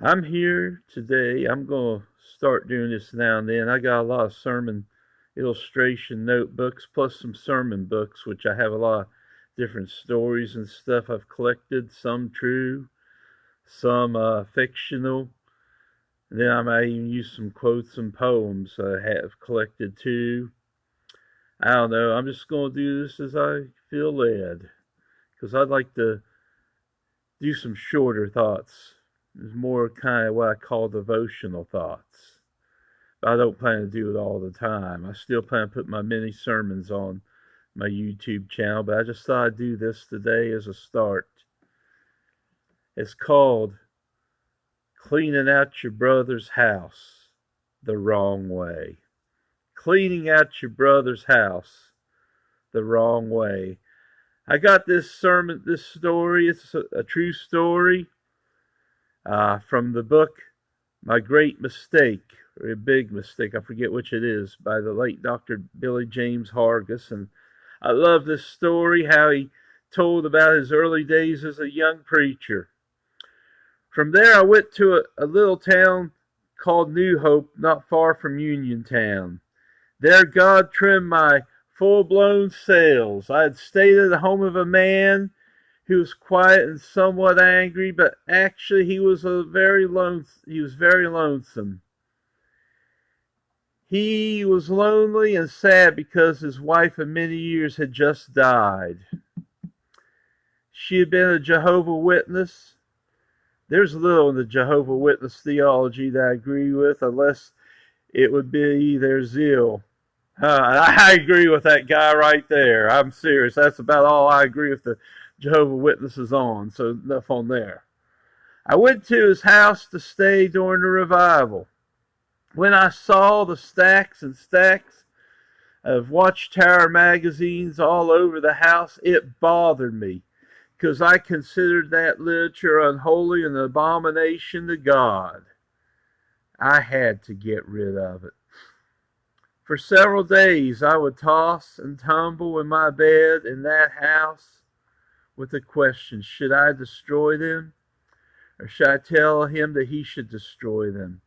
I'm here today. I'm going to start doing this now and then. I got a lot of sermon illustration notebooks plus some sermon books, which I have a lot of different stories and stuff I've collected, some true, some fictional. And then I might even use some quotes and poems I have collected too. I don't know. I'm just going to do this as I feel led because I'd like to do some shorter thoughts. It's more kind of what I call devotional thoughts. But I don't plan to do it all the time. I still plan to put my mini sermons on my YouTube channel, but I just thought I'd do this today as a start. It's called Cleaning Out Your Brother's House the Wrong Way. Cleaning out your brother's house the wrong way. I got this story. It's a true story from the book My Great Mistake, or A Big Mistake, I forget which it is, by the late Dr. Billy James Hargis. And I love this story, how he told about his early days as a young preacher. From there, I went to a little town called New Hope, not far from Uniontown. There, God trimmed my full-blown sails. I had stayed at the home of a man who was quiet and somewhat angry, but actually he was very lonesome. He was lonely and sad because his wife of many years had just died. She had been a Jehovah's Witness. There's little in the Jehovah's Witness theology that I agree with, unless it would be their zeal. I agree with that guy right there. I'm serious. That's about all I agree with the Jehovah's Witnesses on, so enough on there. I went to his house to stay during the revival. When I saw the stacks and stacks of Watchtower magazines all over the house, it bothered me, because I considered that literature unholy and an abomination to God. I had to get rid of it. For several days I would toss and tumble in my bed in that house with the question, should I destroy them? Or should I tell him that he should destroy them?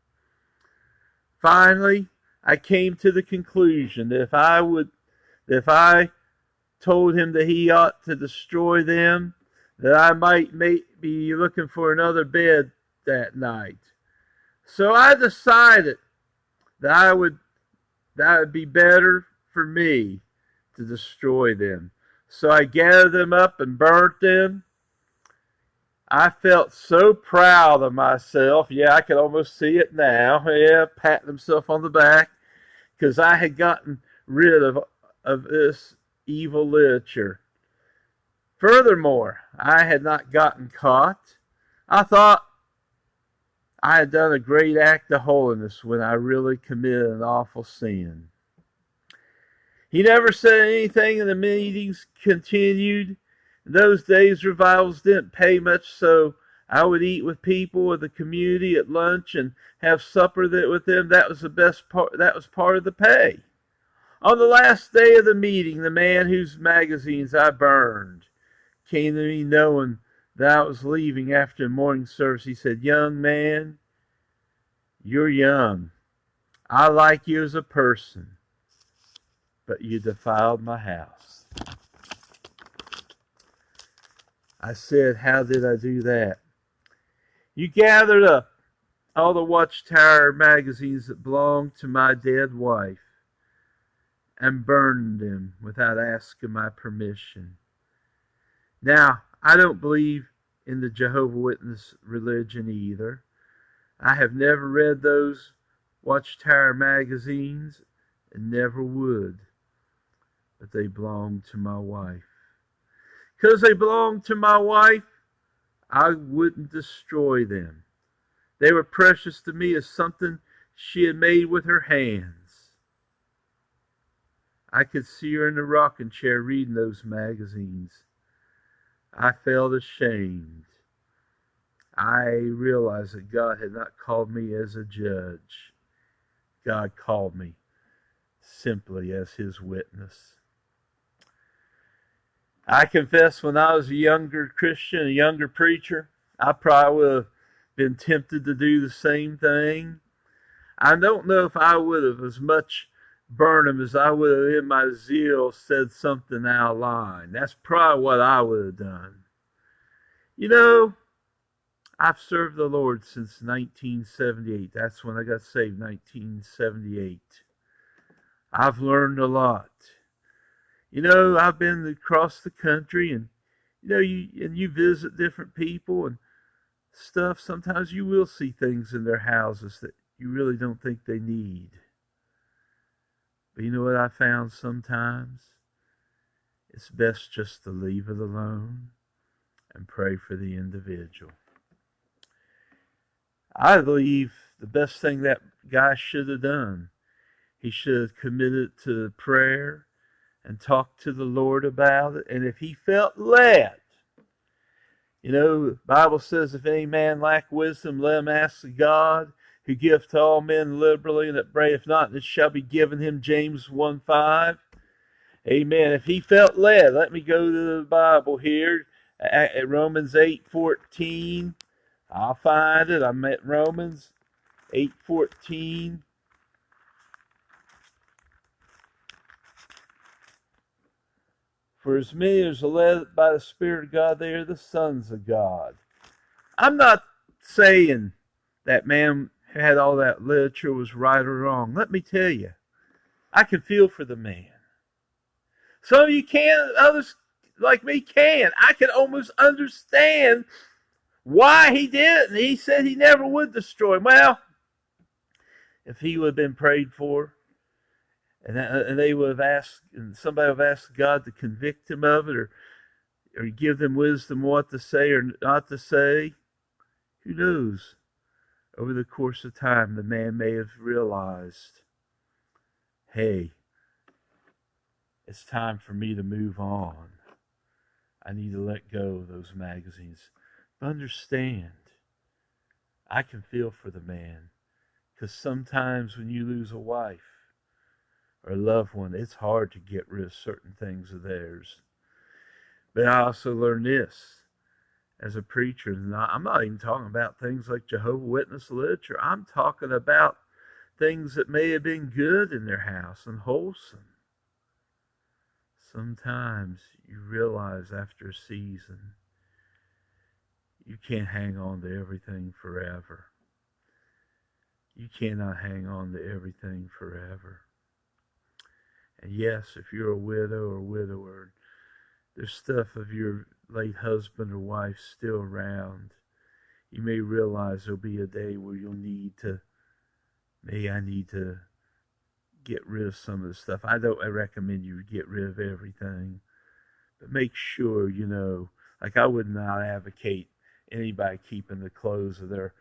Finally, I came to the conclusion that if I told him that he ought to destroy them, that I might be looking for another bed that night. So I decided that would be better for me to destroy them. So I gathered them up and burnt them. I felt so proud of myself. Yeah, I can almost see it now. Yeah, patting himself on the back, because I had gotten rid of this evil literature. Furthermore, I had not gotten caught. I thought I had done a great act of holiness when I really committed an awful sin. He never said anything, and the meetings continued. In those days, revivals didn't pay much, so I would eat with people of the community at lunch and have supper with them. That was the best part. That was part of the pay. On the last day of the meeting, the man whose magazines I burned came to me knowing that I was leaving after morning service. He said, "Young man, you're young. I like you as a person, but you defiled my house." I said, "How did I do that?" "You gathered up all the Watchtower magazines that belonged to my dead wife and burned them without asking my permission." Now, I don't believe in the Jehovah's Witness religion either. I have never read those Watchtower magazines and never would. But they belong to my wife. Because they belong to my wife, I wouldn't destroy them. They were precious to me as something she had made with her hands. I could see her in the rocking chair reading those magazines. I felt ashamed. I realized that God had not called me as a judge. God called me simply as his witness. I confess when I was a younger Christian, a younger preacher, I probably would have been tempted to do the same thing. I don't know if I would have as much burned him as I would have in my zeal said something out of line. That's probably what I would have done. You know, I've served the Lord since 1978. That's when I got saved, 1978. I've learned a lot. I've been across the country, and you visit different people and stuff. Sometimes you will see things in their houses that you really don't think they need. But you know what I found sometimes? It's best just to leave it alone and pray for the individual. I believe the best thing that guy should have done, he should have committed to prayer and talked to the Lord about it. And if he felt led, the Bible says, if any man lack wisdom, let him ask of God, who giveth to all men liberally, and upbraideth not, and it shall be given him. James 1:5. Amen. If he felt led, let me go to the Bible here at Romans 8:14. I'll find it. I'm at Romans 8:14. For as many as are led by the Spirit of God, they are the sons of God. I'm not saying that man who had all that literature was right or wrong. Let me tell you, I can feel for the man. Some of you can, others like me can. I can almost understand why he did it. And he said he never would destroy him. Well, if he would have been prayed for, and they would have asked, and somebody would have asked God to convict him of it, or give them wisdom what to say or not to say, who knows? Over the course of time, the man may have realized, hey, it's time for me to move on. I need to let go of those magazines. But understand, I can feel for the man, because sometimes when you lose a wife or a loved one, it's hard to get rid of certain things of theirs. But I also learned this as a preacher. I'm not even talking about things like Jehovah's Witness literature. I'm talking about things that may have been good in their house and wholesome. Sometimes you realize after a season, you can't hang on to everything forever. You cannot hang on to everything forever. And yes, if you're a widow or widower, there's stuff of your late husband or wife still around. You may realize there'll be a day where you'll need to, maybe I need to get rid of some of the stuff. I recommend you get rid of everything. But make sure, like I would not advocate anybody keeping the clothes of their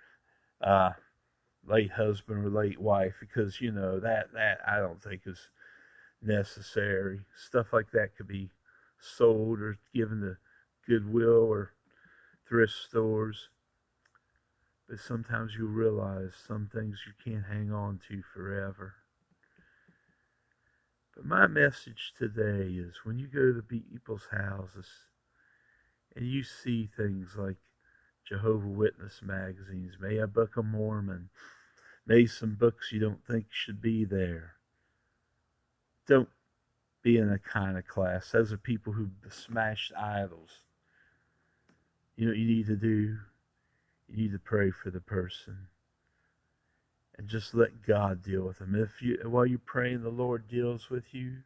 late husband or late wife, because, that I don't think is necessary. Stuff like that could be sold or given to Goodwill or thrift stores. But sometimes you realize some things you can't hang on to forever. But my message today is, when you go to people's houses and you see things like Jehovah's Witness magazines, maybe a Book of Mormon, maybe some books you don't think should be there, don't be an iconoclast. Those are people who smashed idols. You know what you need to do? You need to pray for the person and just let God deal with them. While you're praying, the Lord deals with you,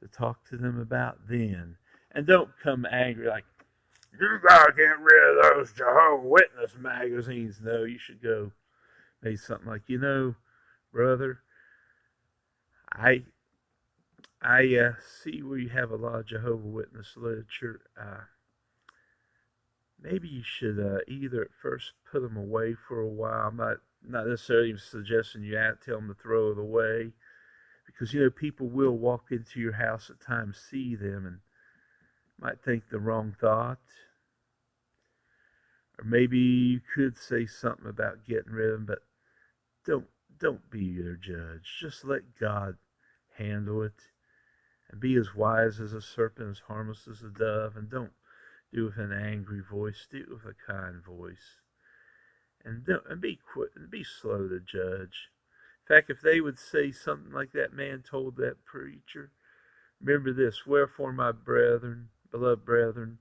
to talk to them about then. And don't come angry like, you gotta get rid of those Jehovah's Witness magazines. No, you should go maybe something like, brother, I see where you have a lot of Jehovah's Witness literature. Maybe you should either at first put them away for a while. I'm not necessarily even suggesting you tell them to throw it away, because people will walk into your house at times, see them, and might think the wrong thought. Or maybe you could say something about getting rid of them, but don't be their judge. Just let God handle it, and be as wise as a serpent, as harmless as a dove, and don't do it with an angry voice. Do it with a kind voice. And be quick, and be slow to judge. In fact, if they would say something like that man told that preacher, remember this: wherefore, my brethren, beloved brethren,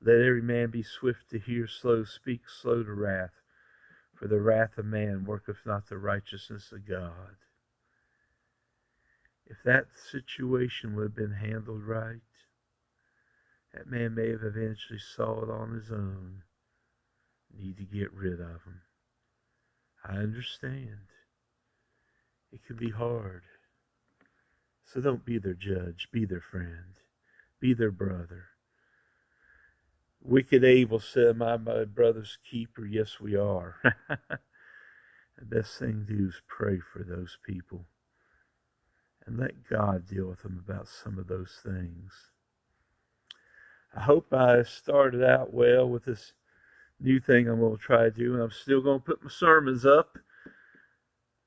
let every man be swift to hear, slow to speak, slow to wrath. For the wrath of man worketh not the righteousness of God. If that situation would have been handled right, that man may have eventually saw it on his own. Need to get rid of him. I understand. It can be hard. So don't be their judge. Be their friend. Be their brother. Wicked Abel said, my brother's keeper. Yes, we are. The best thing to do is pray for those people. And let God deal with them about some of those things. I hope I started out well with this new thing I'm going to try to do. And I'm still going to put my sermons up.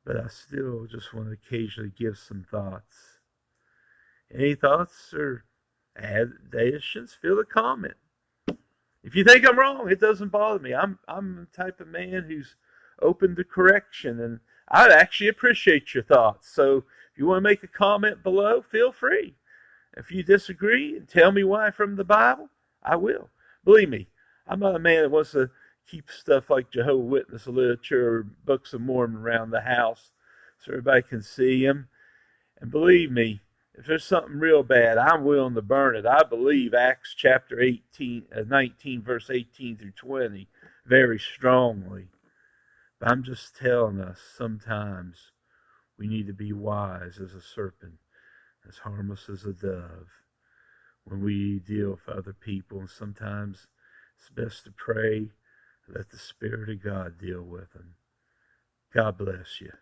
But I still just want to occasionally give some thoughts. Any thoughts or additions? Feel the comment. If you think I'm wrong, it doesn't bother me. I'm the type of man who's open to correction, and I actually appreciate your thoughts. So if you want to make a comment below, feel free. If you disagree and tell me why from the Bible, I will. Believe me, I'm not a man that wants to keep stuff like Jehovah's Witness literature or Books of Mormon around the house so everybody can see them. And believe me, if there's something real bad, I'm willing to burn it. I believe Acts chapter 19, verse 18 through 20, very strongly. But I'm just telling us sometimes we need to be wise as a serpent, as harmless as a dove when we deal with other people. And sometimes it's best to pray, let the Spirit of God deal with them. God bless you.